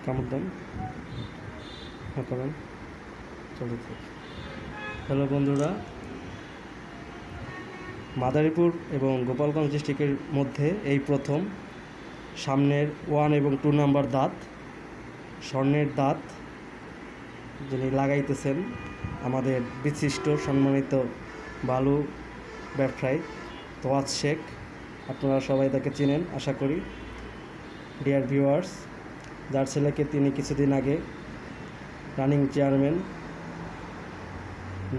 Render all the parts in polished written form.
কামড় দেন, করেন, চলেছে। হ্যালো বন্ধুরা, মাদারীপুর এবং গোপালগঞ্জ ডিস্ট্রিক্টের মধ্যে এই প্রথম সামনের 1 এবং 2 নাম্বার দাঁত, স্বর্ণের দাঁত যিনি লাগাইতেছেন আমাদের বিশিষ্ট সম্মানিত বালু ব্যবসায়ী তোয়াজ শেখ। আপনারা সবাই তাকে চিনেন আশা করি। ডিয়ার ভিউয়ার্স, যার ছেলেকে তিনি কিছুদিন আগে রানিং চেয়ারম্যান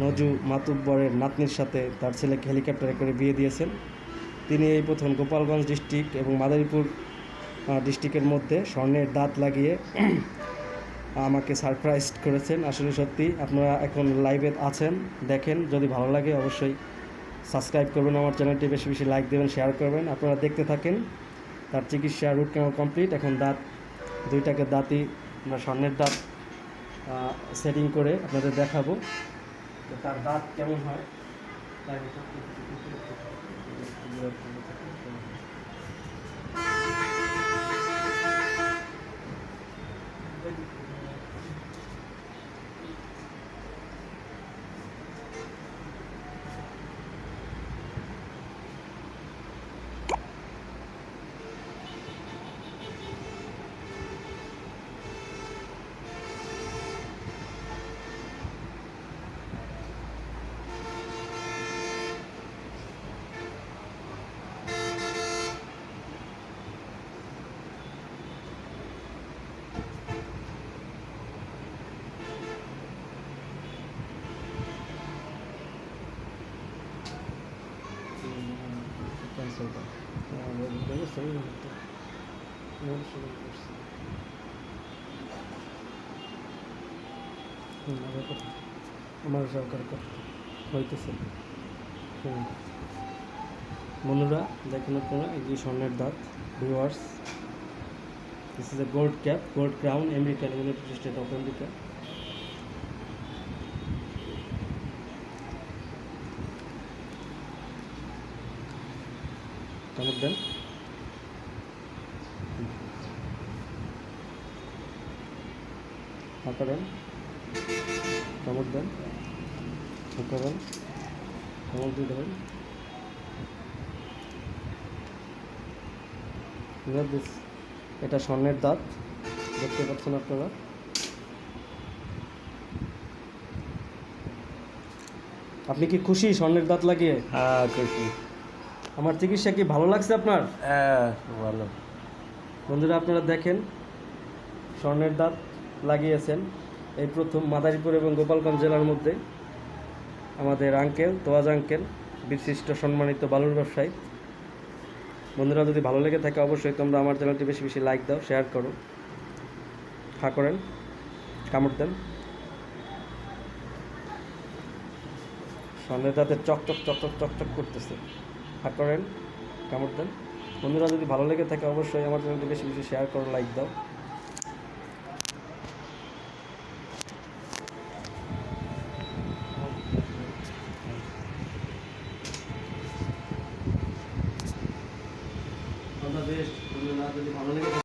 নজু মাতুব্বরের নাতনির সাথে তার ছেলেকে হেলিকপ্টারে করে বিয়ে দিয়েছেন। তিনি এই প্রথম গোপালগঞ্জ ডিস্ট্রিক্ট এবং মাদারীপুর ডিস্ট্রিক্টের মধ্যে স্বর্ণের দাঁত লাগিয়ে আমাকে সারপ্রাইজ করেছেন। আসলে সত্যি আপনারা এখন লাইভে আছেন, দেখেন। যদি ভালো লাগে অবশ্যই সাবস্ক্রাইব করবেন আমার চ্যানেলটি, বেশি বেশি লাইক দেবেন, শেয়ার করবেন। আপনারা দেখতে থাকেন। তার চিকিৎসা রুট ক্যানাল কমপ্লিট। এখন দাঁত দুইটাকে দাঁতই আমরা স্বর্ণের দাঁত সেটিং করে আপনাদের দেখাবো তার দাঁত কেমন হয়। আমার সরকার হইতেছে। বন্ধুরা দেখেন আপনারা, এই যে স্বর্ণের দাঁত viewers, this is a gold cap, gold crown, American United state of America. কামড় দেন, করেন, কামড় দেন, করেন, কামড় দিয়ে ধরেন। এটা স্বর্ণের দাঁত, দেখতে পাচ্ছেন আপনারা। আপনি কি খুশি স্বর্ণের দাঁত লাগিয়ে? হ্যাঁ খুশি। আমার চিকিৎসা কি ভালো লাগছে আপনার? হ্যাঁ ভালো। বন্ধুরা আপনারা দেখেন, স্বর্ণের দাঁত লাগিয়েছেন এই প্রথম মাদারীপুর এবং গোপালগঞ্জ জেলার মধ্যে আমাদের আঙ্কেল, তোয়াজ আঙ্কেল, বিশিষ্ট সম্মানিত বালুর ব্যবসায়ী। বন্ধুরা যদি ভালো লেগে থাকে অবশ্যই তোমরা আমার চ্যানেলটি বেশি বেশি লাইক দাও, শেয়ার করো, করেন, কামড় দেন। স্বর্ণের দাঁতের চকচক চকচক চকচক করতেছে। করেন, কামড় দেন। বন্ধুরা যদি ভালো লেগে থাকে অবশ্যই আমার চ্যানেলটি বেশি বেশি শেয়ার করো, লাইক দাও।